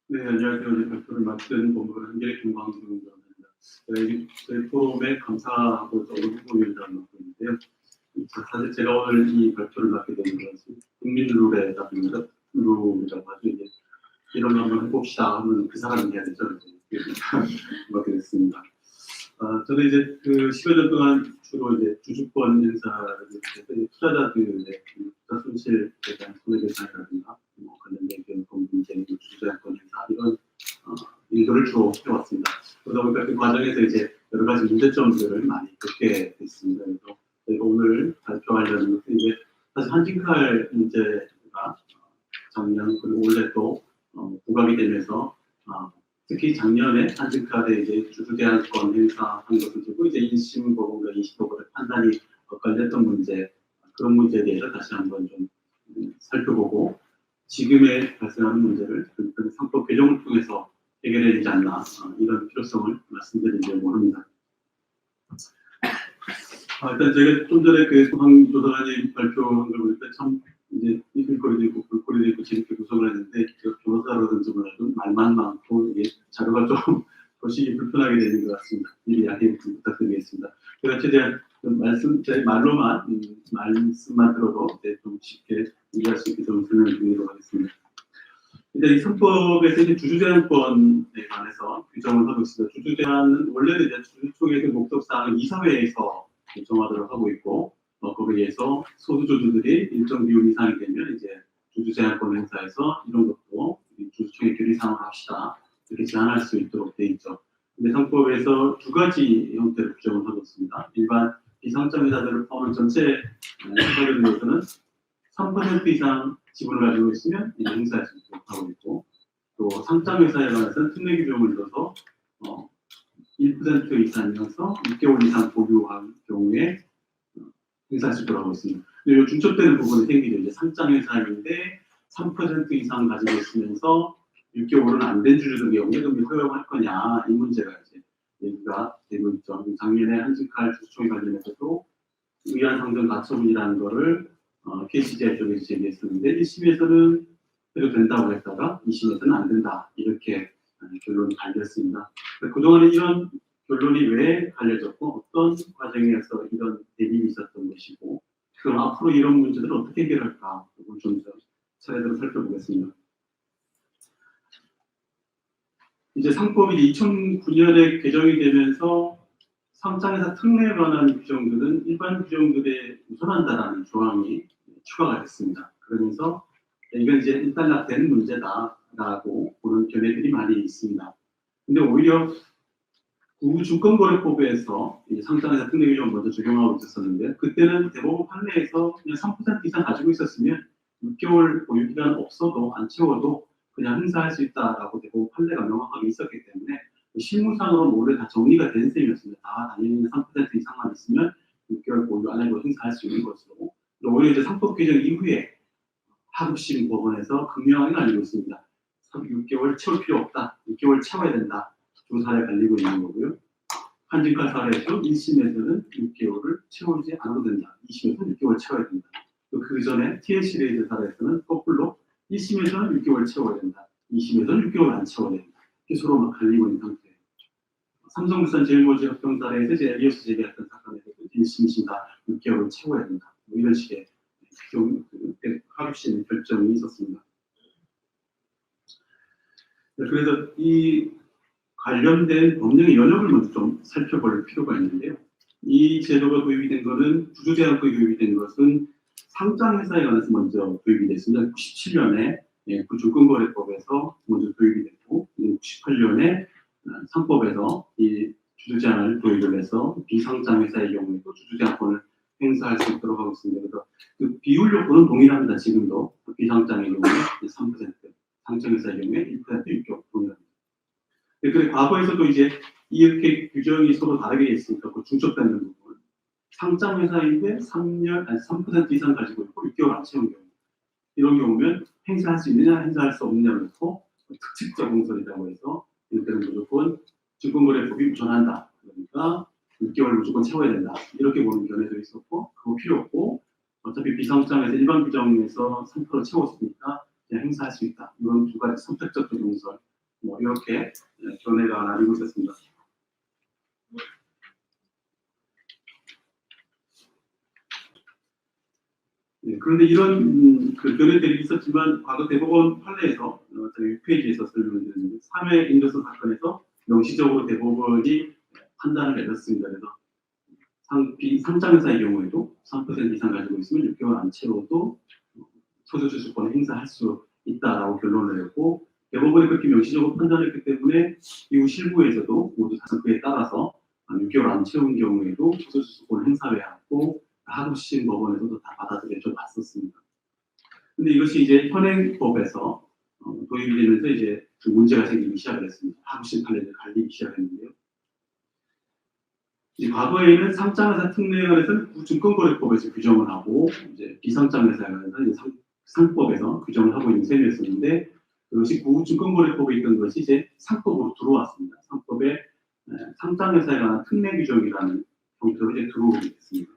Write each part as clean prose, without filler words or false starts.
네, 안녕하세요. 오늘 발표를 맡은 본부의 한겨레 김광준입니다. 저희 포럼에 감사하고 의무위원장을 맡고 있는데요. 사실 제가 오늘 이 발표를 맡게 된 것은 국민 룰에 따른 룰이라고 하죠. 이제 이런 거 한번 해봅시다 하면 그 사람이 해야 되죠. 맡게 됐습니다. 저는 이제 그 10여 년 동안 주로 이제 주주권 행사를 해서 투자자들의 투자 손실에 대한 손해배상이라든가 관련된 경품 문제, 주주자권 행사 이런 일들을 주로 해왔습니다. 그러다 보니까 그 과정에서 이제 여러 가지 문제점들을 많이 겪게 됐습니다. 그래서 저희가 오늘 발표하려는 것은 이제 사실 한진칼 문제가 작년 그리고 올해 또 부각이 되면서 특히 작년에 한진칼의 이제 주주대항권 행사한 것을 두고 이제 1심 법원과 2심 법원의 판단이 엇갈렸던 문제, 그런 문제에 대해서 다시 한번 좀 살펴보고 지금에 발생하는 문제를 상법 개정을 통해서 해결해야 되지 않나 이런 필요성을 말씀드리려고 합니다. 일단 제가 좀 전에 그 소방조사관님 발표한 걸 보니까 참 이제 이글거리도 있고 볼거리도 있고 재밌게 구성을 했는데 변호사로든지 몰라도 말만 많고 이게 자료가 좀 보시기 불편하게 되는 것 같습니다. 미리 양해 부탁드리겠습니다. 제가 최대한 제 말로만 말씀만 들어도 좀 쉽게 이해할 수 있게 좀 설명드리도록 하겠습니다. 일단 이 선법에서 이제 주주제한권에 관해서 규정을 하고 있습니다. 주주제한은 원래는 이제 주주총회의 목적사항은 이사회에서 정하도록 하고 있고, 거기에 의해서 소수주주들이 일정 비율 이상이 되면 이제 주주제한권 행사에서 이런 것도 주주총회 결의사항으로 합시다. 이렇게 제한할 수 있도록 되어 있죠. 근데 상법에서 두 가지 형태로 규정을 하고 있습니다. 일반 비상장회사들을 포함한 전체 회사들에 대해서는 3% 이상 지분을 가지고 있으면 이제 행사할 수 있도록 하고 있고, 또 상장회사에 관해서는 특례 규정을 넣어서 1% 이상이어서 6개월 이상 보유한 경우에 행사할 수 있도록 하고 있습니다. 그리고 중첩되는 부분이 생기죠. 이제 상장회사인데 3% 이상 가지고 있으면서 6개월은 안 된 주주들 경우에 그럼 허용할 거냐 이 문제가 이제 얘기가 되고 있죠. 작년에 한진칼 주주총회 관련해서도 의안 상정 가처분이라는 거를 KCJ 쪽에서 제기했었는데 1심에서는 해도 된다고 했다가 2심에서는 안 된다 이렇게 결론이 갈렸습니다. 그동안에 이런 결론이 왜 갈려졌고 어떤 과정에서 이런 대립이 있었던 것이고 그럼 앞으로 이런 문제들을 어떻게 해결할까 이걸 좀 차례대로 살펴보겠습니다. 이제 상법이 2009년에 개정이 되면서 상장회사 특례에 관한 규정들은 일반 규정들에 우선한다라는 조항이 추가가 됐습니다. 그러면서 이건 이제 일단락된 문제다라고 보는 견해들이 많이 있습니다. 근데 오히려 구주권거래법에서 상장회사 특례 규정을 먼저 적용하고 있었는데 그때는 대법원 판례에서 그냥 3% 이상 가지고 있었으면 6개월 보유기간 없어도 안 채워도 그냥 행사할 수 있다라고 대법원 판례가 명확하게 있었기 때문에 실무상으로는 원래 다 정리가 된 셈이었습니다. 다 당연히 3% 이상만 있으면 6개월 보유 안 해도 행사할 수 있는 것으로 오히려 이제 상법 개정 이후에 하급심 법원에서 극명하게 알리고 있습니다. 6개월 채울 필요 없다. 6개월 채워야 된다. 두 사례 갈리고 있는 거고요. 한진칼 사례에서 1심에서는 6개월을 채우지 않아도 된다. 2심에서는 6개월 채워야 된다. 그 전에 TLC레이드 사례에서는 거꾸로 1심에서는 6개월 채워야 된다. 2심에서는 6개월 안 채워야 된다. 이렇게 서로 막 갈리고 있는 상태예요. 삼성물산 제일모직 합병 사례에서 이제 에비어스 제기했던 사건에서 1심, 2심 다 6개월을 채워야 된다. 뭐 이런 식의 하급심 결정이 있었습니다. 그래서 이 관련된 법령의 연역을 먼저 좀 살펴볼 필요가 있는데요. 이 제도가 도입이 된 것은 주주제한권이 도입이 된 것은 상장회사에 관해서 먼저 도입이 됐습니다. 97년에 주주권거래법에서 먼저 도입이 됐고 98년에 상법에서 이 주주제한을 도입을 해서 비상장회사의 경우에도 주주제한권을 행사할 수 있도록 하고 있습니다. 그래서 그 비율 요건은 동일합니다. 지금도 비상장의 경우에 3%, 상장회사의 경우에 1% 6개월 동일합니다. 그래 과거에서도 이제 이렇게 규정이 서로 다르게 있으니까 그 중첩되는 부분 상장회사인데 3% 이상 가지고 있고 6개월 안 채운 경우 이런 경우면 행사할 수 있느냐 행사할 수 없느냐를 놓고 특칙적 공설이라고 해서 이때는 무조건 증권거래법이 우선한다. 그러니까 6개월 무조건 채워야 된다. 이렇게 보는 견해도 있었고 그거 필요 없고 어차피 비상장에서 일반 규정에서 3% 채웠으니까 그냥 행사할 수 있다. 이런 두 가지 선택적 적용설 뭐 이렇게 견해가 나뉘고 있었습니다. 네, 그런데 이런 그 견해들이 있었지만 과거 대법원 판례에서 저희 6페이지에서 설명드렸는데 3회 인도서 사건에서 명시적으로 대법원이 판단을 내렸습니다. 그래서 상장회사의 경우에도 3% 이상 가지고 있으면 6개월 안 채워도 소유주주권을 행사할 수 있다라고 결론을 내렸고 대법원이 그렇게 명시적으로 판단했기 때문에 이후 실무에서도 모두 그에 따라서 6개월 안 채운 경우에도 소유주주권을 행사해야 하고 하급심 법원에서도 다 받아들여 봤었습니다. 근데 이것이 이제 현행법에서 도입이 되면서 이제 그 문제가 생기기 시작을 했습니다. 하급심 판례를 갈리기 시작했는데요. 과거에는 상장회사 특례에 관해서는 증권거래법에서 규정을 하고 이제 비상장회사에 관해서 이제 상법에서 규정을 하고 있는 셈이었었는데 그것이 구증권거래법에 있던 것이 이제 상법으로 들어왔습니다. 상법에 상장회사에 관한 특례 규정이라는 형태로 이제 들어오게 됐습니다.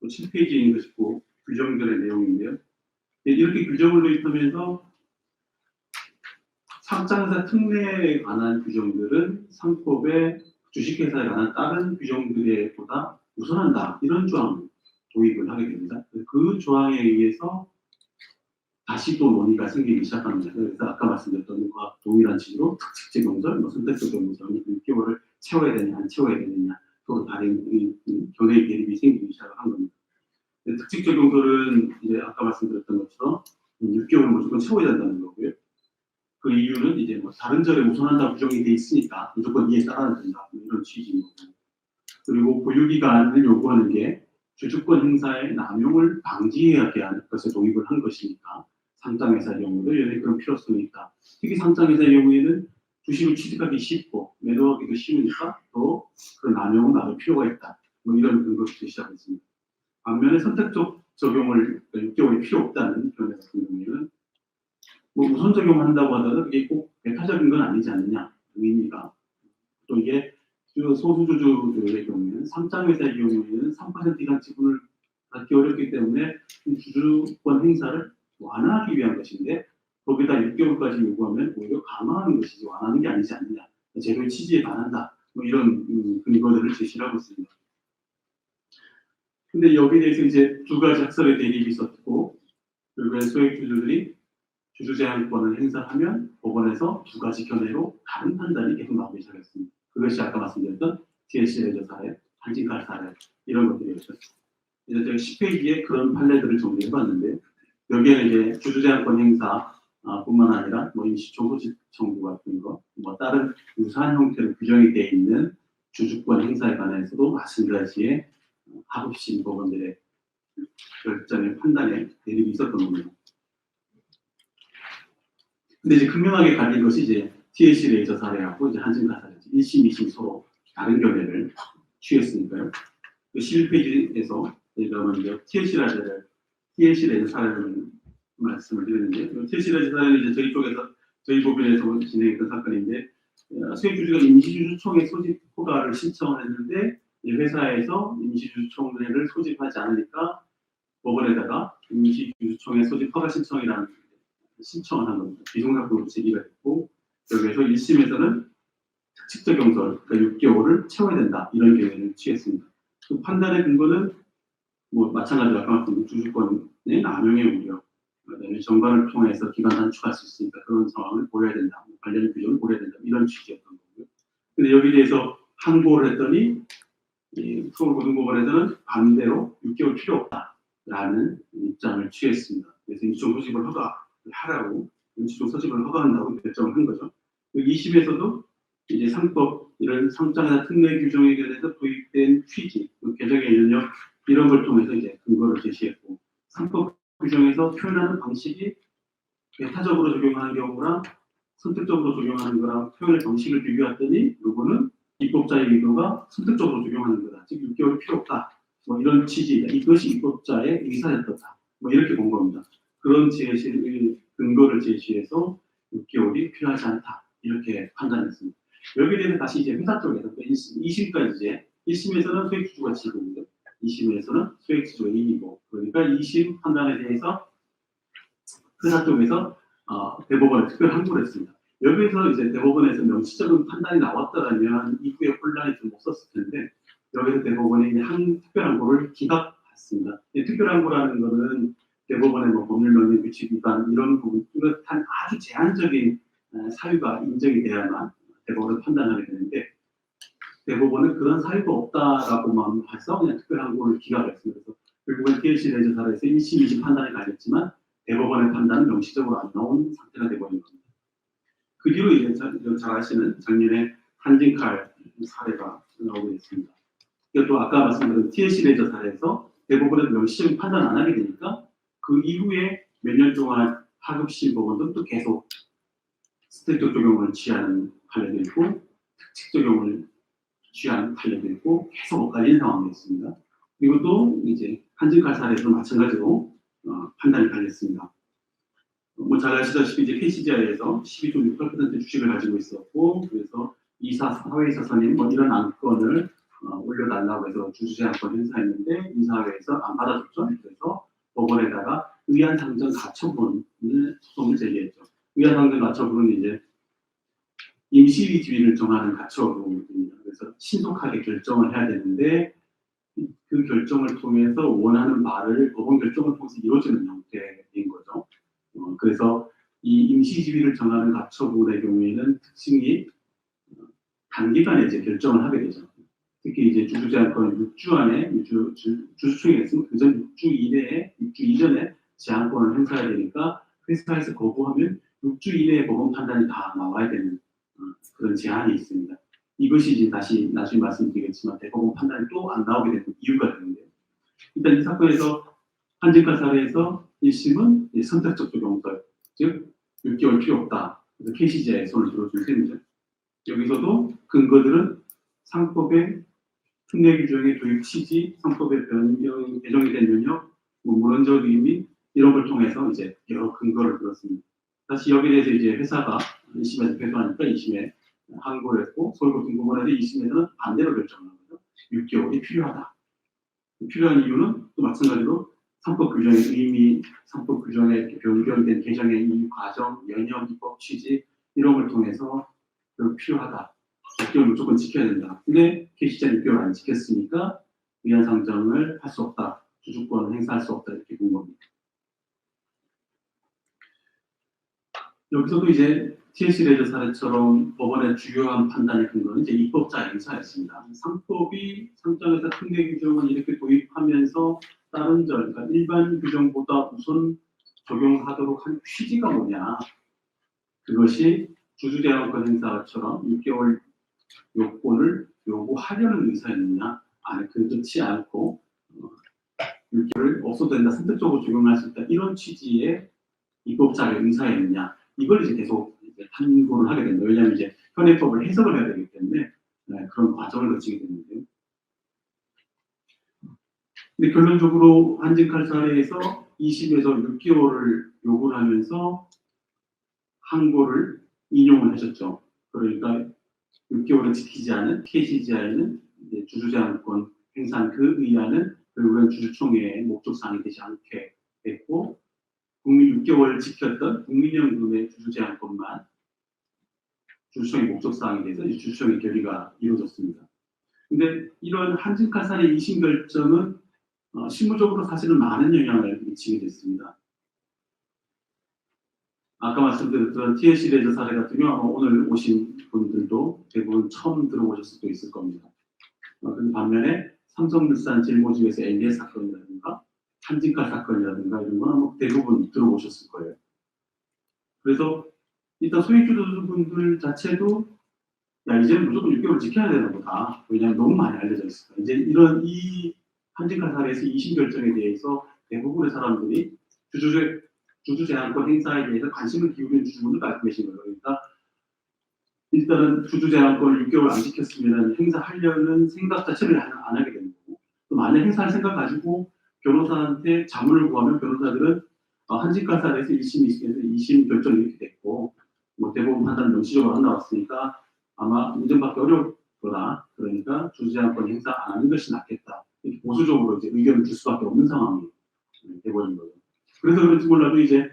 7페이지에 있는 것이 규정들의 내용인데요. 이렇게 규정을 도입하면서 상장회사 특례에 관한 규정들은 상법에 주식회사에 관한 다른 규정들에 보다 우선한다. 이런 조항을 도입을 하게 됩니다. 그 조항에 의해서 다시 또 논의가 생기기 시작합니다. 그래서 아까 말씀드렸던 것과 동일한 취지로 특칙적 경설, 선택적 경설, 6개월을 채워야 되냐, 안 채워야 되느냐, 또 다른 견해의 대립이 생기기 시작한 겁니다. 특칙적 경설은 이제 아까 말씀드렸던 것처럼 6개월을 무조건 채워야 된다는 거고요. 그 이유는 이제 뭐 다른 절에 우선한다고 규정이 돼 있으니까 무조건 이에 따라야 된다. 이런 취지인 거고. 그리고 보유기간을 요구하는 게 주주권 행사의 남용을 방지해야 하는 것에 도입을 한 것이니까 상장회사의 경우도 여전히 그런 필요성이 있다. 특히 상장회사의 경우에는 주식을 취득하기 쉽고 매도하기도 쉬우니까 또 그 남용을 막을 필요가 있다. 뭐 이런 근거를 제시하고 있습니다. 반면에 선택적 적용을 6개월이 필요 없다는 견해 같은 경우에는 뭐 우선 적용한다고 하더라도 그게 꼭 배타적인 건 아니지 않느냐 의미가 또 이게 소수주주들의 경우에는 상장회사의 경우에는 3% 이상 지분을 갖기 어렵기 때문에 주주권 행사를 완화하기 위한 것인데 거기다 6개월까지 요구하면 오히려 강화하는 것이지 완화하는 게 아니지 않느냐 제도의 취지에 반한다 뭐 이런 근거들을 제시하고 있습니다. 근데 여기에 대해서 이제 두 가지 학설의 대립이 있었고 그리고 소액주주들이 주주제한권을 행사하면 법원에서 두 가지 견해로 다른 판단이 계속 나오기 시작했습니다. 그것이 아까 말씀드렸던 TLC 레저 사례, 한진칼 사례 이런 것들이었죠. 이제 저희 10페이지에 그런 판례들을 정리해봤는데 여기에는 이제 주주제한권 행사 뿐만 아니라 뭐 임시초 소집 청구 같은 거, 뭐 다른 유사한 형태로 규정이 되어 있는 주주권 행사에 관해서도 마찬가지의 하급심 법원들의 결정의 판단에 대립이 있었던 겁니다. 근데 이제 극명하게 갈린 것이 이제 TLC 레이저 사례하고 이제 한진칼 사례, 1심, 2심 서로 다른 견해를 취했으니까요. 그 11페이지에서 그러면 이제 TLC 레이저 사례를 말씀을 드렸는데, TLC 레이저 사례는 이제 저희 쪽에서 저희 법인에서 진행했던 사건인데, 수익주주가 임시주주총회 소집 허가를 신청을 했는데 회사에서 임시주주총회를 소집하지 않으니까 법원에다가 임시주주총회 소집 허가 신청이라는 신청을 한 겁니다. 비정상적으로 제기가 됐고 여기에서 1심에서는 특칙적 경설, 그러니까 6개월을 채워야 된다 이런 견해를 취했습니다. 그 판단의 근거는 뭐 마찬가지로 아까 말씀드린 주주권의 남용의 우려, 그다음에 정관을 통해서 기간 단축할 수 있으니까 그런 상황을 고려해야 된다, 관련 규정을 고려해야 된다 이런 취지였던 거고요. 근데 여기에 대해서 항고를 했더니 서울고등법원에서는 반대로 6개월 필요 없다라는 입장을 취했습니다. 그래서 임시종 소집을 하라고 임시종 소집을 허가한다고 결정을 한 거죠. 2심에서도 이제 상법 이런 상장회사 특례 규정에 대해서 도입된 취지, 개정의 연령 이런 걸 통해서 이제 근거를 제시했고 상법 규정에서 표현하는 방식이 배타적으로 적용하는 경우랑 선택적으로 적용하는 거랑 표현의 방식을 비교했더니 이거는 입법자의 의도가 선택적으로 적용하는 거다. 즉 6개월이 필요 없다. 뭐 이런 취지이다. 이것이 입법자의 의사였다. 뭐 이렇게 본 겁니다. 그런 근거를 제시해서 6개월이 필요하지 않다. 이렇게 판단했습니다. 여기에 대해서 다시 이제 회사 쪽에서 2심까지 이제 1심에서는 소액주주가 지고요. 2심에서는 소액주주가 이기고 그러니까 2심 판단에 대해서 회사 쪽에서 대법원에 특별 항고를 했습니다. 여기서 이제 대법원에서 명시적인 판단이 나왔더라면 이후에 혼란이 좀 없었을 텐데 여기서 대법원이 이제 한 특별항고를 기각했습니다. 특별항고라는 거는 대법원의 뭐 법률명령 규칙 위반 이런 부분 뚜렷한 아주 제한적인 사유가 인정이 돼야만 대법원은 판단하게 되는데 대법원은 그런 사유가 없다라고만 해서 그냥 특별항고를 기각했습니다. 그래서 결국은 TLC 레저 사례에서 1심, 2심 판단이 갈렸지만 대법원의 판단은 명시적으로 안 나온 상태가 되버린 겁니다. 그 뒤로 이제 잘 아시는 작년에 한진칼 사례가 나오게 됐습니다. 또 아까 말씀드린 TLC 레저 사례에서 대법원에서 명시적인 판단 안 하게 되니까 그 이후에 몇 년 동안 하급심 법원도 또 계속 스택적 적용을 취하는 판례도 있고 특칙 적용을 취하는 판례도 있고 계속 엇갈리는 상황이 있습니다. 그리고 또 이제 한진칼 사례도 마찬가지로 판단이 갈렸습니다. 뭐 잘 아시다시피 이제 KCGI에서 12.68% 주식을 가지고 있었고 그래서 사회이사선임 뭐 이런 안건을 올려달라고 해서 주주제한권 행사했는데 이사회에서 안 받아줬죠. 그래서 법원에다가 의안상정 가처분을 소송을 제기했죠. 의안상정 가처분은 이제 임시위지위를 정하는 가처분입니다. 그래서 신속하게 결정을 해야 되는데 그 결정을 통해서 원하는 바를 법원 결정을 통해서 이루어지는 형태인 거죠. 그래서 이 임시지위를 정하는 가처분의 경우에는 특징이 단기간에 이제 결정을 하게 되죠. 특히 이제 주주제한권 6주 안에 주주총회가 있으면 그전 6주 이내에 6주 이전에 제한권을 행사해야 되니까 회사에서 거부하면 6주 이내에 법원 판단이 다 나와야 되는 그런 제한이 있습니다. 이것이 이제 다시 나중에 말씀드리겠지만 대법원 판단이 또 안 나오게 되는 이유가 되는데요. 일단 이 사건에서 한진칼 사례에서 1심은 선택적 적용설, 즉 6개월 필요 없다. 그래서 KCGI에 손을 들어준 셈이죠. 여기서도 근거들은 상법의 특례 규정의 도입 취지, 상법의 변경, 개정이 된 면역, 뭐 물론적 의미 이런 걸 통해서 이제 여러 근거를 들었습니다. 다시 여기에 대해서 이제 회사가 1심에서 패소하니까 2심에 항고를 했고 서울고등법원에서 2심에서는 반대로 결정을 한 거죠. 6개월이 필요하다. 필요한 이유는 또 마찬가지로 상법 규정의 의미, 상법 규정의 변경된 개정의 이 과정, 연역, 입법 취지 이런 걸 통해서 필요하다. 6개월 무조건 지켜야 된다. 근데 KCGI 6개월 안 지켰으니까 위안상정을 할 수 없다. 주주권을 행사할 수 없다. 이렇게 본 겁니다. 여기서도 이제 TLC 레저 사례처럼 법원의 주요한 판단의 근거는 이제 입법자 행사였습니다. 상법이 상장에서 특례 규정을 이렇게 도입하면서 다른 그러니까 일반 규정보다 우선 적용하도록 한 취지가 뭐냐. 그것이 주주제한권 행사처럼 6개월 요건을 요구하려는 의사였느냐. 아니 그렇지 않고 6개월을 없어도 된다. 선택적으로 적용할 수 있다. 이런 취지의 입법자의 의사였느냐. 이걸 이제 계속 탐구를 하게 됩니다. 왜냐하면 이제 현행법을 해석을 해야 되기 때문에 그런 과정을 거치게 되는데요. 근데 결론적으로 한진칼 사례에서 20에서 6개월을 요구를 하면서 항고를 인용을 하셨죠. 그러니까 6개월을 지키지 않은 KCGI는 주주제한권 행사한 그 의안은 결국은 주주총회의 목적사항이 되지 않게 됐고 국민 6개월 지켰던 국민연금의 주주제한권만 주주총회 목적사항에 대해서 주주총회 결의가 이루어졌습니다. 근데 이런 한진칼 사례 2심 결정은 실무적으로 사실은 많은 영향을 미치게 됐습니다. 아까 말씀드렸던 TLC 레저 사례 같은 경우 오늘 오신 분들도 대부분 처음 들어보실 수도 있을 겁니다. 그 반면에 삼성물산 질모집에서 LDS 사건이라든가 한진칼 사건이라든가 이런 거는 대부분 들어보셨을 거예요. 그래서 일단 소액주주분들 자체도 야 이제는 무조건 6개월 지켜야 되는 거다. 왜냐하면 너무 많이 알려져 있으니까. 이제 이 한진칼 사례에서 2심 결정에 대해서 대부분의 사람들이 주주제한권 행사에 대해서 관심을 기울이는 주주분들 알고 계신 거예요. 그러니까 일단은 주주제한권을 6개월 안 지켰으면 행사하려는 생각 자체를 안 하게 되는 거고 또 만약 행사할 생각 가지고 변호사한테 자문을 구하면 변호사들은 한진칼 사례에서 1심, 2심 결정이 이렇게 됐고 뭐 대법원 판단 명시적으로 안 나왔으니까 아마 인정받기 어려울 거다. 그러니까 주주제한권 행사 안 하는 것이 낫겠다. 이렇게 보수적으로 이제 의견을 줄 수밖에 없는 상황이 돼버린 거죠. 그래서 그런지 몰라도 이제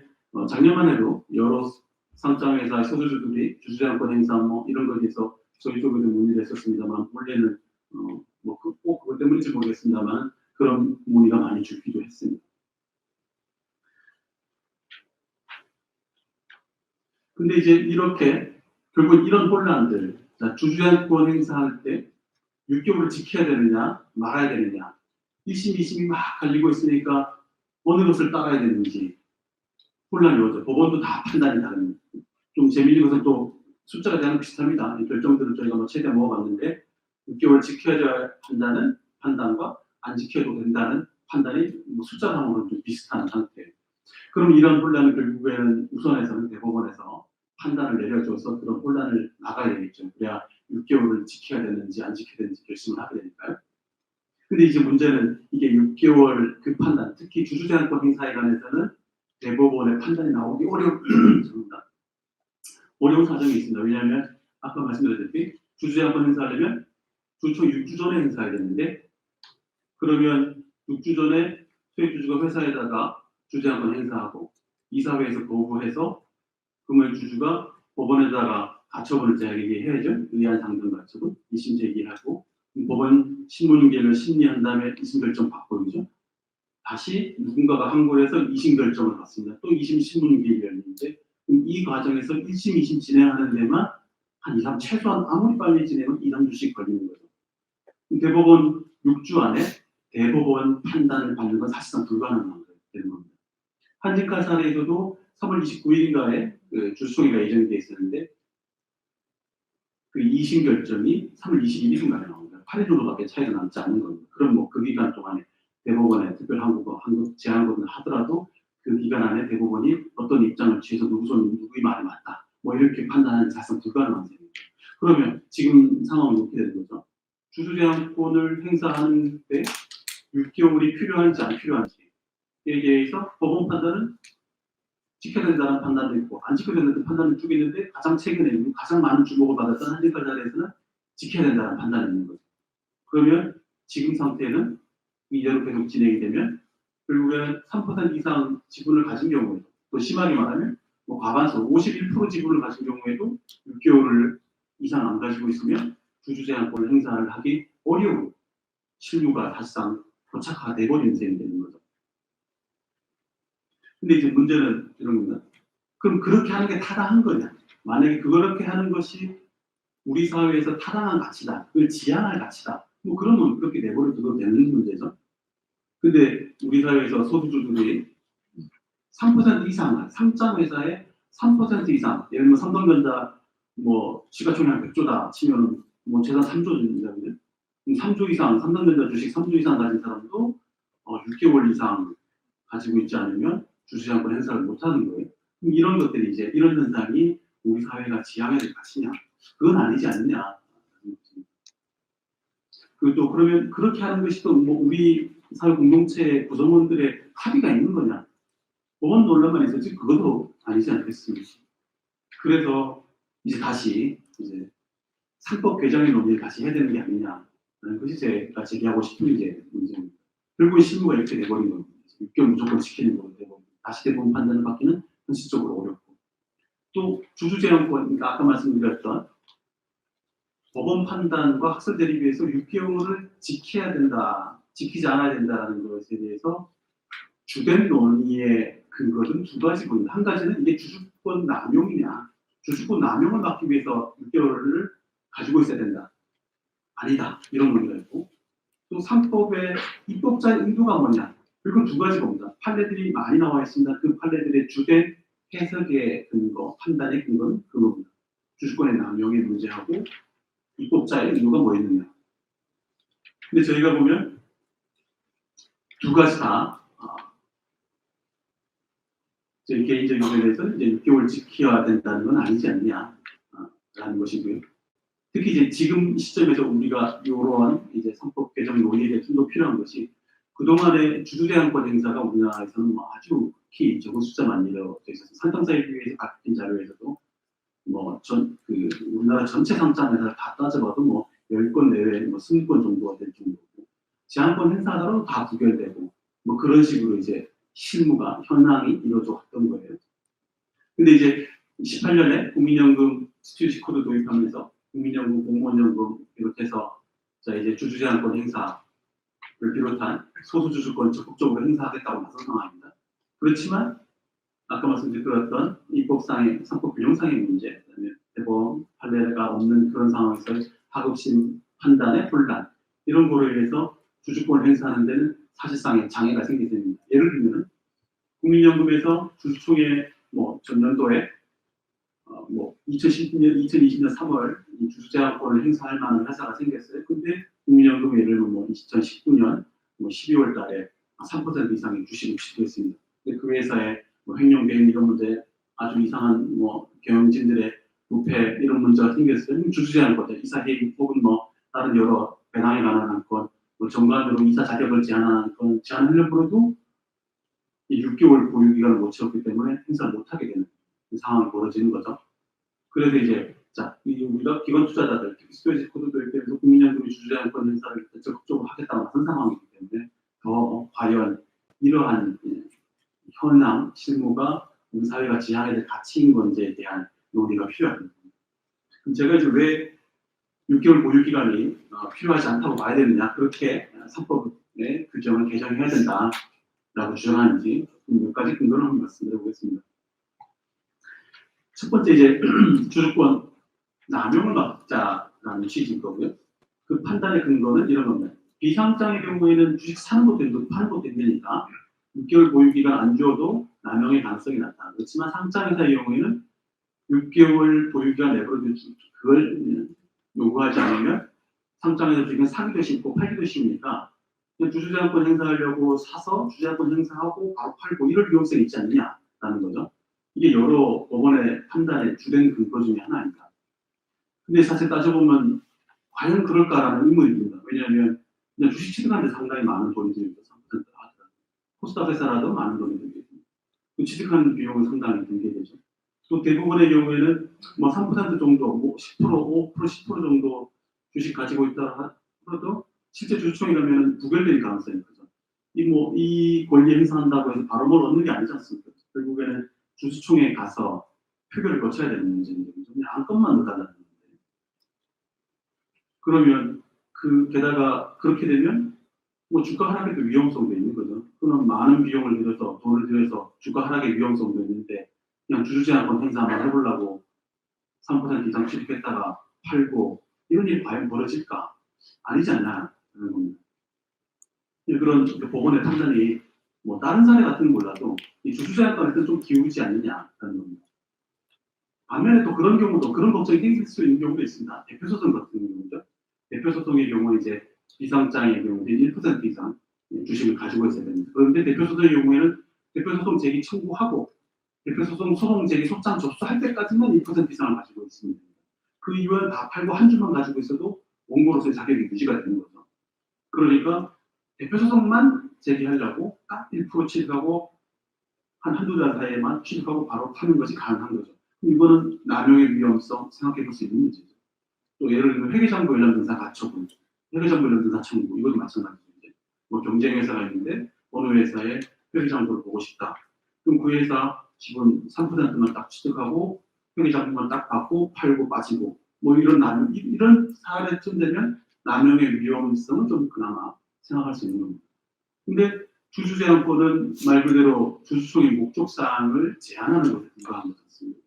작년만 해도 여러 상장회사 소주주들이 주주장권 행사 뭐 이런 거에 대해서 저희 쪽에도 문의를 했었습니다만 원래는 꼭 그것 때문인지 모르겠습니다만 그런 문의가 많이 주기도 했습니다. 근데 이제 이렇게 결국 이런 혼란들, 주주장권 행사할 때 6개월을 지켜야 되느냐 말아야 되느냐 1심, 2심이 막 갈리고 있으니까 어느 것을 따라야 되는지 혼란이 오죠. 법원도 다 판단이 다릅니다. 좀 재미있는 것은 또 숫자가 대한 비슷합니다. 이 결정들을 저희가 최대한 모아봤는데 6개월 지켜야 한다는 판단과 안 지켜도 된다는 판단이 숫자상으로는 좀 비슷한 상태예요. 그럼 이런 혼란을 결국에는 우선에서는 대법원에서 판단을 내려줘서 그런 혼란을 막아야 되겠죠. 그래야 6개월을 지켜야 되는지 안 지켜야 되는지 결심을 하게 되니까요. 근데 이제 문제는 이게 6개월 그 판단, 특히 주주제한권 행사에 관해서는 대법원의 판단이 나오기 어려운 사정이 있습니다. 왜냐하면 아까 말씀드렸듯이 주주제한권 행사하려면 초 6주 전에 행사해야 되는데 그러면 6주 전에 소액주주가 회사에다가 주주제한권 행사하고 이사회에서 거부해서 그러면 주주가 법원에다가 가처분을 제기해야죠. 의안 상정 가처분, 2심 제기하고 법원 신문인계를 심리한 다음에 2심 결정 받고이죠. 다시 누군가가 항고해서 2심 결정을 받습니다. 또 2심 신문인계가 열리는데 이 과정에서 1심, 2심 진행하는 데만 한 2, 3, 최소한 아무리 빨리 진행은 2, 3주씩 걸리는 거죠. 대법원 6주 안에 대법원 판단을 받는 건 사실상 불가능한 되는 겁니다. 한직한 사례에서도 3월 29일인가에 주주총회가 예정돼 있었는데 그 2심 결정이 3월 21일인가에 나옵니다. 8일 정도밖에 차이가 남지 않는 겁니다. 그럼 그 기간 동안에 대법원에 특별 항고 제한거를 하더라도 그 기간 안에 대법원이 어떤 입장을 취해서 누구의 말이 맞다 이렇게 판단하는 사실상 불가능한 셈입니다. 그러면 지금 상황은 어떻게 되는 거죠? 주주제한권을 행사하는 때 6개월이 필요한지 안 필요한지에 대해서 법원 판단은 지켜야 된다는 판단도 있고 안 지켜야 된다는 판단을 쭉 있는데 가장 최근에 가장 많은 주목을 받았던 한진칼 자리에서는 지켜야 된다는 판단이 있는 거죠. 그러면 지금 상태는 이대로 계속 진행이 되면 결국에는 3% 이상 지분을 가진 경우에 또 심하게 말하면 과반수 51% 지분을 가진 경우에도 6개월을 이상 안 가지고 있으면 주주제한권을 행사를 하기 어려운 실무가 사실상 고착화가 돼버리는 셈이 되는 거죠. 근데 이제 문제는 이런 겁니다. 그럼 그렇게 하는 게 타당한 거냐? 만약에 그렇게 하는 것이 우리 사회에서 타당한 가치다, 그걸 지향할 가치다, 그러면 그렇게 내버려둬도 되는 문제죠. 근데 우리 사회에서 소수주들이 3% 이상, 상장회사의 3% 이상, 예를 들면 삼성전자 시가총액 100조다 치면 재산 3조입니다. 3조 이상, 삼성전자 주식 3조 이상 가진 사람도 6개월 이상 가지고 있지 않으면 주주제한권 행사를 못하는 거예요. 이런 것들이 이제 이런 현상이 우리 사회가 지향해야 될 것이냐? 그건 아니지 않느냐? 그리고 또 그러면 그렇게 하는 것이 또 우리 사회 공동체 구성원들의 합의가 있는 거냐? 법원 논란만 있었지 그것도 아니지 않겠습니까? 그래서 이제 다시 상법 개정의 논의를 다시 해야 되는 게 아니냐라는 것이 제가 제기하고 싶은 이제 문제입니다. 결국은 실무가 이렇게 돼버린 겁니다. 6개월 무조건 지키는 거로 돼버립니다. 다시 대법원 판단을 받기는 현실적으로 어렵고 또 주주제한권, 그러니까 아까 말씀드렸던 법원 판단과 학설 대립에 비해서 6개월을 지켜야 된다, 지키지 않아야 된다는 것에 대해서 주된 논의의 근거는 두 가지 보입니다. 한 가지는 이게 주주권 남용이냐, 주주권 남용을 막기 위해서 6개월을 가지고 있어야 된다. 아니다. 이런 논의가 있고 또 3법의 입법자의 의도가 뭐냐. 그리고 두 가지 봅니다. 판례들이 많이 나와 있습니다. 그 판례들의 주된 해석의 근거, 판단의 근거는 그겁니다. 주주권의 남용의 문제하고 입법자의 의도가 뭐였느냐. 근데 저희가 보면 두 가지 다 저희 개인적인 의견에서는 이제 6개월 지켜야 된다는 건 아니지 않냐라는 것이고요. 특히 이제 지금 시점에서 우리가 이러한 이제 선법 개정 논의에 대해 좀 더 필요한 것이 그동안의 주주제한권 행사가 우리나라에서는 아주 극히 적은 숫자만 이루어져 있어서 상장사회비에서 밝힌 자료에서도 우리나라 전체 상장회사를 다 따져봐도 10건 내외 20건 정도가 될 정도고 제한권 행사하더라도 다 부결되고 그런 식으로 이제 실무가 현황이 이루어져 왔던 거예요. 근데 이제 18년에 국민연금 스튜디오 코드 도입하면서 국민연금, 공무원연금 비롯해서 자 이제 주주제한권 행사를 비롯한 소수주주권 적극적으로 행사하겠다고 나선 상황입니다. 그렇지만 아까 말씀드렸던 입법상의 상법 균형상의 문제, 그다음에 대법 판례가 없는 그런 상황에서 하급심 판단의 혼란 이런 거로 인해서 주주권을 행사하는 데는 사실상의 장애가 생기게 됩니다. 예를 들면 국민연금에서 주주총회 전년도에 2020년 3월 주주제한권을 행사할 만한 회사가 생겼어요. 근데 국민연금 예를 들면 2019년 12월 달에 3% 이상의 주식을 취득했습니다. 근데 그 회사에 횡령 배임 이런 문제 아주 이상한 경영진들의 부패 이런 문제가 생겼어요. 주주제한권, 이사 해임 혹은 다른 여러 배당에 관한 건 정관으로 이사 자격을 제한하는 건 제한하려고도 이 6개월 보유 기간을 못 채웠기 때문에 행사를 못 하게 되는 상황이 벌어지는 거죠. 그래서 이제 우리가 기관 투자자들, 특히 스튜디오 코드 도입해서 국민연금이 주주제한권 행사를 적극적으로 하겠다고 나선 상황이기 때문에 더 과연 이러한 현황, 실무가 우리 사회가 지향해야 될 가치인 건지에 대한 논의가 필요합니다. 그럼 제가 이제 왜 6개월 보유 기간이 필요하지 않다고 봐야 되느냐, 그렇게 상법의 규정을 개정해야 된다라고 주장하는지 몇 가지 근거를 한번 말씀드려 보겠습니다. 첫 번째 이제 주주권 남용을 막자라는 취지인 거고요. 그 판단의 근거는 이런 겁니다. 비상장의 경우에는 주식 사는 것도 힘들고 파는 것도 힘드니까 6개월 보유 기간 안 줘도 남용의 가능성이 낮다. 그렇지만 상장회사의 경우에는 6개월 보유 기간 내버려두고 그걸 요구하지 않으면 상장회사 주식은 사기도 쉽고 팔기도 쉽으니까 주주제한권 행사하려고 사서 주주제한권 행사하고 바로 팔고 이럴 위험성이 있지 않느냐라는 거죠. 이게 여러 법원의 판단의 주된 근거 중에 하나입니다. 근데 사실 따져보면 과연 그럴까라는 의문이 듭니다. 왜냐하면 그냥 주식 취득하는데 상당히 많은 돈이 들죠. 3% 하더라도. 코스닥 회사라도 많은 돈이 들겠죠. 그 취득하는 비용은 상당히 들게 되죠. 또 대부분의 경우에는 3% 정도, 10%, 5%, 10% 정도 주식 가지고 있다 하더라도 실제 주주총회라면 부결될 가능성이 크죠. 이 권리 행사한다고 해서 바로 뭘 얻는 게 아니지 않습니까? 결국에는 주주총회에 가서 표결을 거쳐야 되는 문제인데 그냥 안건만 넣어달라는 건데 그러면 게다가 그렇게 되면 주가 하락에도 위험성도 있는 거죠. 그럼 많은 비용을 들여서 돈을 들여서 주가 하락의 위험성도 있는데 그냥 주주제한권 행사만 해보려고 3% 이상 취득했다가 팔고 이런 일이 과연 벌어질까? 아니지 않냐는 겁니다. 그런 법원의 판단이 다른 사례 같은 건 몰라도 이 주주제한권에 좀 기울지 않느냐라는 겁니다. 반면에 또 그런 경우도 그런 걱정이 생길 수 있는 경우도 있습니다. 대표소송 같은 경우죠. 대표소송의 경우 이제 비상장의 경우는 1% 이상 주식을 가지고 있어야 됩니다. 그런데 대표소송의 경우에는 대표소송 제기 청구하고 대표소송 소송 제기 소장 접수할 때까지만 1% 이상을 가지고 있습니다. 그 이후에는 다 팔고 한 주만 가지고 있어도 원고로서의 자격이 유지가 되는 거죠. 그러니까 대표소송만 제기하려고 딱 1% 취득하고 한두 달 사이에만 취득하고 바로 파는 것이 가능한 거죠. 이거는 남용의 위험성 생각해 볼 수 있는 문제죠. 또 예를 들면 회계장부 관련 등사 가처분, 회계장부 관련 등사 청구 이것도 마찬가지죠. 경쟁회사가 있는데 어느 회사의 회계장부를 보고 싶다. 그럼 그 회사 지분 3%만 딱 취득하고 회계장부만 딱 받고 팔고 빠지고 이런 사례쯤 되면 남용의 위험성은 좀 그나마 생각할 수 있는 겁니다. 근데 주주제한권은 말 그대로 주주총회 목적사항을 제한하는 것에 불과한 것 같습니다.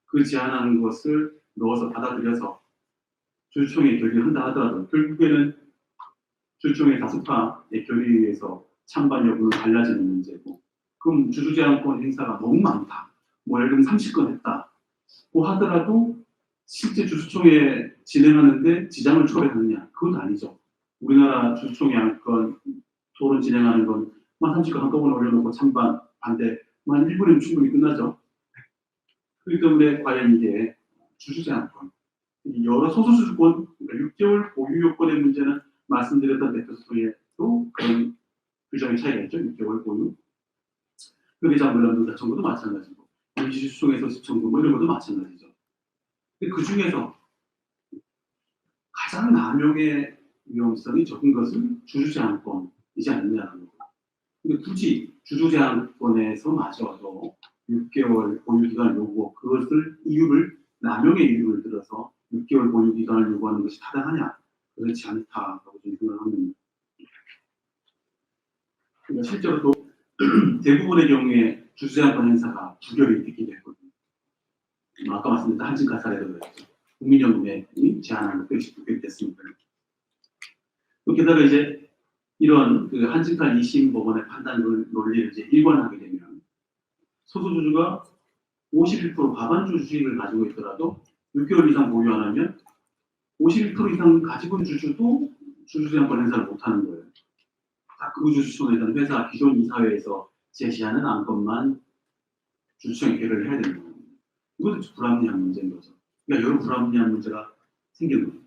그 제한하는 것을 넣어서 받아들여서 주주총회 결의한다 하더라도 결국에는 주주총회 다수파의 결의에서 찬반 여부는 달라지는 문제고 그럼 주주제한권 행사가 너무 많다. 예를 들면 30건 했다고 하더라도 실제 주주총회 진행하는데 지장을 초래하느냐? 그건 아니죠. 우리나라 주주총회 안건 토론 진행하는 건 30건 한꺼번에 올려놓고 찬반 반대 한 1분이면 충분히 끝나죠. 그렇기 때문에 과연 이게 주주제한권 여러 소수주주권, 그러니까 6개월 보유 요건의 문제는 말씀드렸던 대표소송에도 그런 규정의 차이가 있죠. 6개월 보유. 회계장 관련등사 청구도 마찬가지고, 임시주총에서 시청구 이런 것도 마찬가지죠. 근데 그 중에서 가장 남용의 위험성이 적은 것은 주주제한권이지 않느냐는 거고. 근데 굳이 주주제한권에서마저도 6개월 보유기간 요구, 그것을 남용의 이유를 들어서 6개월 보유기간을 요구하는 것이 타당하냐? 그렇지 않다라고 저는 생각합니다. 그러니까 실제로 또 대부분의 경우에 주주제한권 행사가 부결이 되기도 했거든요. 아까 말씀드린 한진카 사례도 그랬죠. 국민연금에 제한하는 것이 부결됐으니까요. 또 게다가 이제 이런 그 한진카 2심 법원의 판단 논리를 이제 일관하게 되면 소수주주가 51% 과반주 주식을 가지고 있더라도 6개월 이상 보유 안 하면 51% 이상 가지고 있는 주주도 주주제한권 행사를 못하는 거예요. 그 주주총회에 대한 회사 기존 이사회에서 제시하는 안건만 주주총회 결의를 해야 되는 겁니다. 이것도 불합리한 문제인 거죠. 그러니까 여러 불합리한 문제가 생기는 거죠.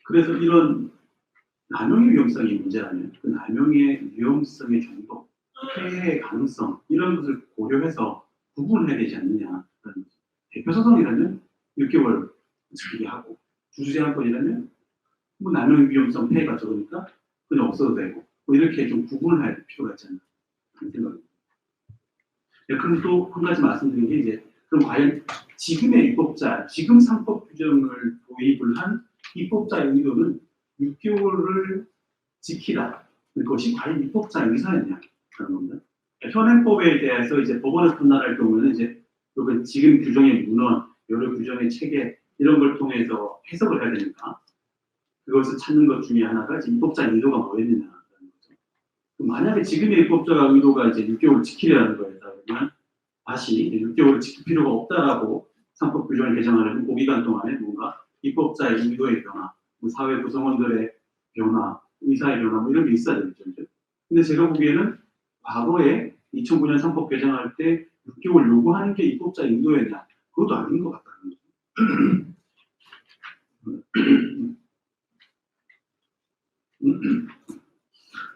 그래서 이런 남용의 위험성이 문제라면 그 남용의 위험성의 정도, 폐해의 가능성 이런 것을 고려해서 구분해야 되지 않느냐. 대표소송이라면 6개월 지키게 하고 주주제한권이라면 뭐 남용의 위험성 폐해가 적으니까 그냥 없어도 되고 뭐 이렇게 좀 구분을 해야 될 필요가 있지 않나 하는 생각입니다. 그럼 또 한 가지 말씀드린 게 이제 그럼 과연 지금의 입법자, 지금 상법 규정을 도입을 한 입법자의 의도는 6개월을 지키라. 그것이 과연 입법자의 의사였냐 하는 겁니다. 현행법에 대해서 이제 법원에서 판단할 경우는 이제 지금 규정의 문헌, 여러 규정의 체계 이런 걸 통해서 해석을 해야 되니까 그것을 찾는 것 중에 하나가 이제 입법자의 의도가 뭐였느냐라는 거죠. 만약에 지금의 입법자가 의도가 이제 6개월 지키려는 거였다 그러면 다시 6개월을 지킬 필요가 없다라고 상법 규정을 개정하려면 그 기간 동안에 뭔가 입법자의 의도의 변화, 뭐 사회 구성원들의 변화, 의사의 변화 뭐 이런 게 있어야 되겠죠. 근데 제가 보기에는 과거에 2009년 상법 개정할 때 6개월 요구하는 게 입법자의 의도였냐? 그것도 아닌 것 같다는 거죠.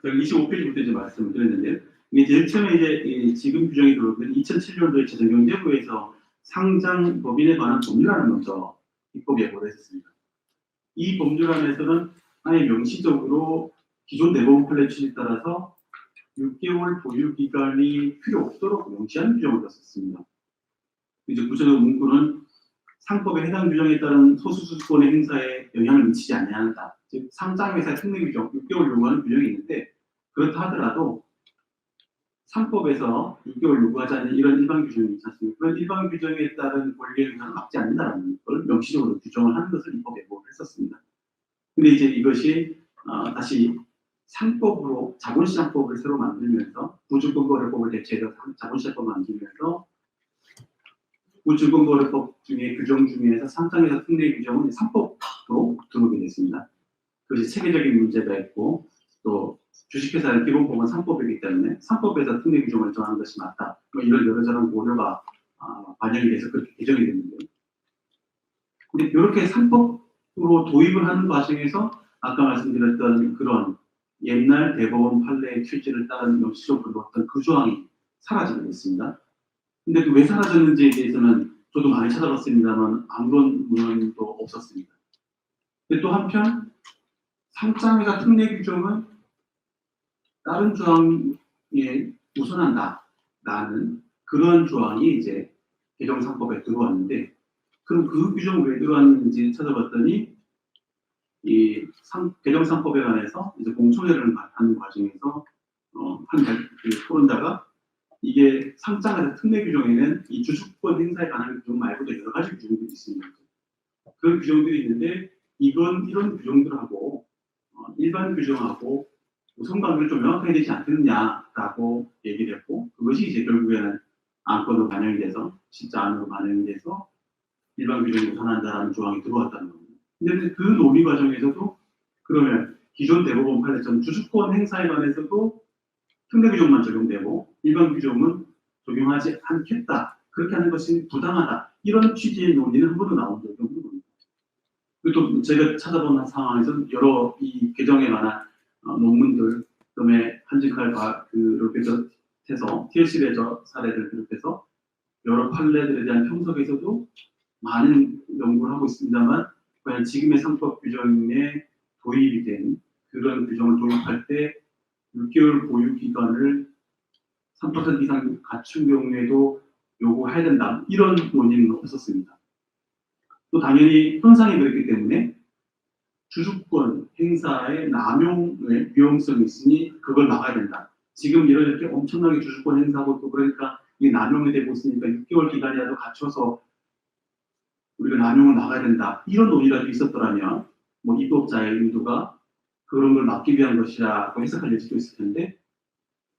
제가 25페이지부터 이제 말씀을 드렸는데요. 이게 제일 처음에 이제 지금 규정이 들어오면 2007년도에 재정경제부에서 상장 법인에 관한 법률안을 먼저 입법 예고를 했었습니다. 이 법률안에서는 아예 명시적으로 기존 대법원 판례 취지에 따라서 6개월 보유 기간이 필요 없도록 명시하는 규정을 넣었습니다. 이제 구체적 문구는 상법의 해당 규정에 따른 소수주권의 행사에 영향을 미치지 않는다. 즉 상장회사 특례 규정 6개월 요구하는 규정이 있는데 그렇다 하더라도 상법에서 6개월 요구하지 않는 이런 일반 규정이 있지 않습니까? 그런 일반 규정에 따른 권리의 행사는 막지 않는다는 걸 명시적으로 규정을 하는 것을 입법에 예고를 했었습니다. 근데 이제 이것이 다시 상법으로 자본시장법을 새로 만들면서 부주권거래법을 대체해서 자본시장법을 만들면서 부주권거래법 중에 규정 중에서 상장회사 특례 규정은 상법으로 들어오게 됐습니다. 그것이 체계적인 문제가 있고 또 주식회사의 기본법은 상법이기 때문에 상법에서 특례 규정을 정하는 것이 맞다. 뭐 이런 여러저런 고려가 반영이 돼서 그렇게 개정이 됐는데요. 근데 이렇게 상법으로 도입을 하는 과정에서 아까 말씀드렸던 그런 옛날 대법원 판례의 취지를 따른 명시적으로 넣었던 그 조항이 사라지게 됐습니다. 근데 또 왜 사라졌는지에 대해서는 저도 많이 찾아봤습니다만 아무런 문헌도 없었습니다. 근데 또 한편 상장회사 특례 규정은 다른 조항에 우선한다라는 그런 조항이 이제 개정상법에 들어왔는데 그럼 그 규정이 왜 들어왔는지 찾아봤더니 이 개정상법에 관해서 이제 공청회를 하는 과정에서 토론자가 이게 상장회사 특례 규정에는 이 주주권 행사에 관한 규정 말고도 여러 가지 규정들이 있습니다. 그런 규정들이 있는데 이런 규정들하고 일반 규정하고 우선관계를 좀 명확하게 되지 않겠느냐라고 얘기를 했고 그것이 이제 결국에는 안건으로 반영이 돼서 진짜 안으로 반영이 돼서 일반 규정이 우선한다라는 조항이 들어왔다는 겁니다. 근데 그 논의 과정에서도 그러면 기존 대법원 판례처럼 주주권 행사에 관해서도 특례 규정만 적용되고 일반 규정은 적용하지 않겠다. 그렇게 하는 것이 부당하다. 이런 취지의 논의는 한 번도 나온 적이 없는 겁니다. 그리고 또 제가 찾아본 상황에서는 여러 이 개정에 관한 논문들, 그다음에 한진칼 그를 비롯해서 TLC레저 사례를 비롯해서 여러 판례들에 대한 평석에서도 많은 연구를 하고 있습니다만 과연 지금의 상법 규정에 도입이 된 그런 규정을 도입할 때 6개월 보유 기간을 3% 이상 갖춘 경우에도 요구해야 된다. 이런 논의는 없었습니다. 또 당연히 현상이 그렇기 때문에 주주권 행사의 남용의 위험성이 있으니 그걸 막아야 된다. 지금 이렇게 엄청나게 주주권 행사하고 또 그러니까 이게 남용이 되고 있으니까 6개월 기간이라도 갖춰서 우리가 남용을 막아야 된다. 이런 논의라도 있었더라면 뭐 입법자의 의도가 그런 걸 막기 위한 것이라고 해석할 여지도 있을 텐데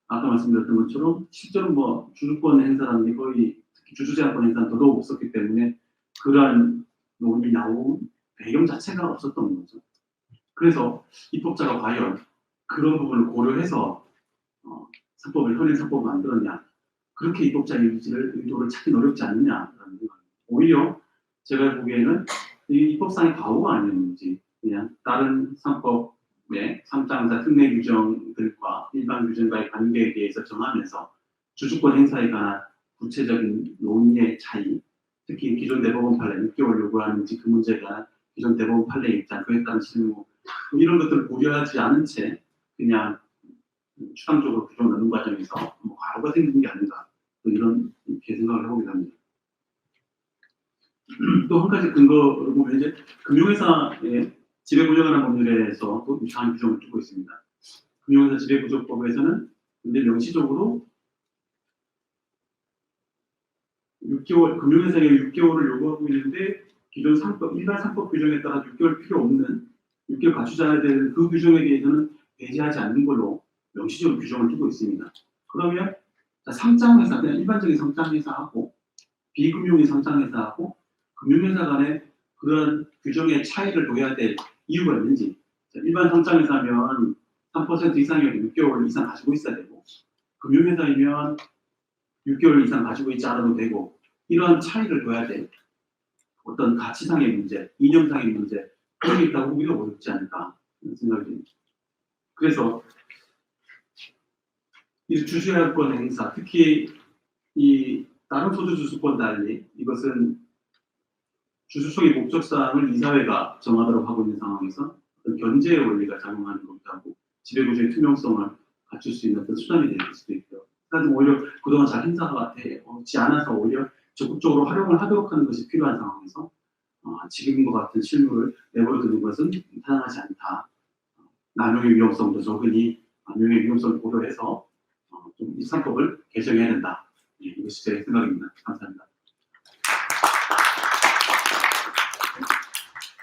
아까 말씀드렸던 것처럼 실제로 뭐 주주권 행사라는 게 거의 특히 주주제한권 행사는 더더욱 없었기 때문에 그러한 논의 나온 배경 자체가 없었던 거죠. 그래서 입법자가 과연 그런 부분을 고려해서 현행 사법을 만들었냐 그렇게 입법자의 의도를 찾기 어렵지 않느냐라는 생각입니다. 오히려 제가 보기에는 이 입법상의 과오가 아니었는지 그냥 다른 상법의 3장사 특례 규정들과 일반 규정과의 관계에 대해서 정하면서 주주권 행사에 관한 구체적인 논의의 차이 특히 기존 대법원 판례 6개월 요구하는지 그 문제에 관한 기존 대법원 판례 입장 그에 따른 실무 이런 것들을 고려하지 않은 채 그냥 추상적으로 규정을 넣는 과정에서 뭐 과오가 생긴 게 아닌가 이런 이렇게 생각을 해보게 합니다. 또 한 가지 근거로 보면 이제 금융회사의 지배구조관한 법률에서 또 유사한 규정을 두고 있습니다. 금융회사 지배구조법에서는 근데 명시적으로 6개월 금융회사에 6개월을 요구하고 있는데 기존 상법 일반 상법 규정에 따라 6개월 필요 없는 6개월 갖추자야 되는 그 규정에 대해서는 배제하지 않는 걸로 명시적으로 규정을 두고 있습니다. 그러면 상장회사 그냥 일반적인 상장회사하고 비금융의 상장회사하고 금융회사 간에 그런 규정의 차이를 둬야 될 이유가 있는지 일반 상장회사면 3% 이상이어도 6개월 이상 가지고 있어야 되고 금융회사이면 6개월 이상 가지고 있지 않아도 되고 이러한 차이를 둬야 될 어떤 가치상의 문제, 이념상의 문제 그런 게 있다고 보기가 어렵지 않을까 생각이 듭니다. 그래서 이 주주권 행사, 특히 이 다른 소주주주권 달리 이것은 주주총의 목적사항을 이사회가 정하도록 하고 있는 상황에서 어떤 견제의 원리가 작용하는 것도 하고 지배구조의 투명성을 갖출 수 있는 어떤 수단이 될 수도 있고요. 그래서 오히려 그동안 잘 행사가 되지 않아서 오히려 적극적으로 활용을 하도록 하는 것이 필요한 상황에서 지금과 같은 실무를 내버려두는 것은 타당하지 않다. 남용의 위험성도 적으니 남용의 위험성을 고려해서 좀 이 상법을 개정해야 된다. 이것이 제 생각입니다. 감사합니다.